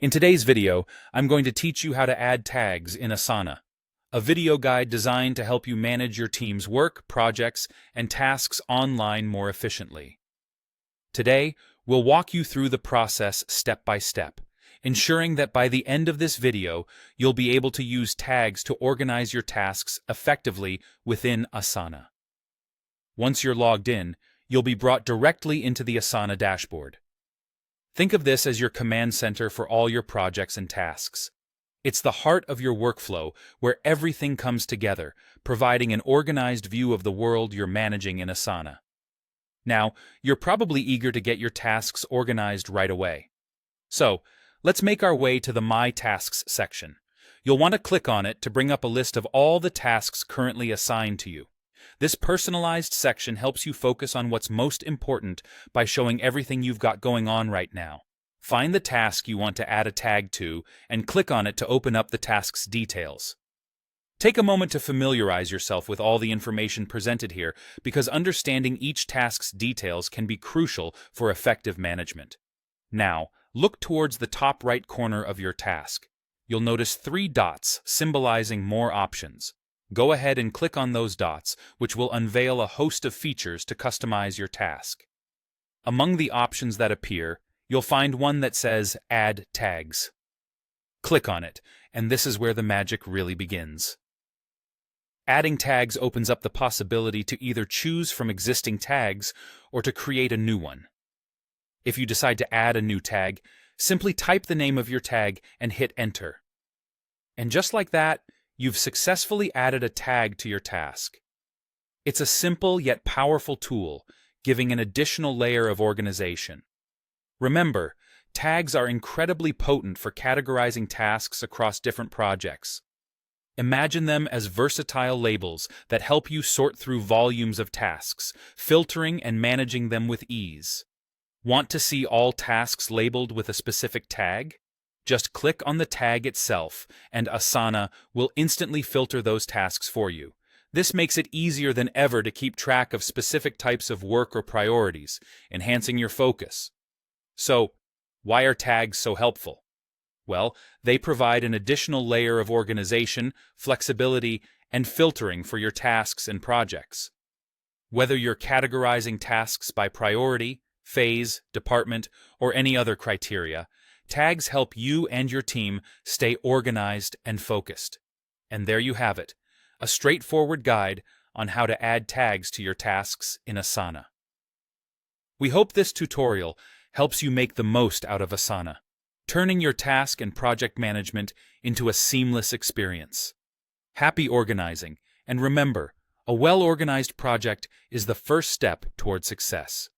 In today's video, I'm going to teach you how to add tags in Asana, a video guide designed to help you manage your team's work, projects, and tasks online more efficiently. Today, we'll walk you through the process step by step, ensuring that by the end of this video, you'll be able to use tags to organize your tasks effectively within Asana. Once you're logged in, you'll be brought directly into the Asana dashboard. Think of this as your command center for all your projects and tasks. It's the heart of your workflow where everything comes together, providing an organized view of the world you're managing in Asana. Now, you're probably eager to get your tasks organized right away. So, let's make our way to the My Tasks section. You'll want to click on it to bring up a list of all the tasks currently assigned to you. This personalized section helps you focus on what's most important by showing everything you've got going on right now. Find the task you want to add a tag to and click on it to open up the task's details. Take a moment to familiarize yourself with all the information presented here because understanding each task's details can be crucial for effective management. Now, look towards the top right corner of your task. You'll notice 3 dots symbolizing more options. Go ahead and click on those dots, which will unveil a host of features to customize your task. Among the options that appear, you'll find one that says Add Tags. Click on it, and this is where the magic really begins. Adding tags opens up the possibility to either choose from existing tags or to create a new one. If you decide to add a new tag, simply type the name of your tag and hit Enter. And just like that, you've successfully added a tag to your task. It's a simple yet powerful tool, giving an additional layer of organization. Remember, tags are incredibly potent for categorizing tasks across different projects. Imagine them as versatile labels that help you sort through volumes of tasks, filtering and managing them with ease. Want to see all tasks labeled with a specific tag? Just click on the tag itself, and Asana will instantly filter those tasks for you. This makes it easier than ever to keep track of specific types of work or priorities, enhancing your focus. So, why are tags so helpful? Well, they provide an additional layer of organization, flexibility, and filtering for your tasks and projects. Whether you're categorizing tasks by priority, phase, department, or any other criteria, tags help you and your team stay organized and focused. And there you have it, a straightforward guide on how to add tags to your tasks in Asana. We hope this tutorial helps you make the most out of Asana, turning your task and project management into a seamless experience. Happy organizing, and remember, a well-organized project is the first step toward success.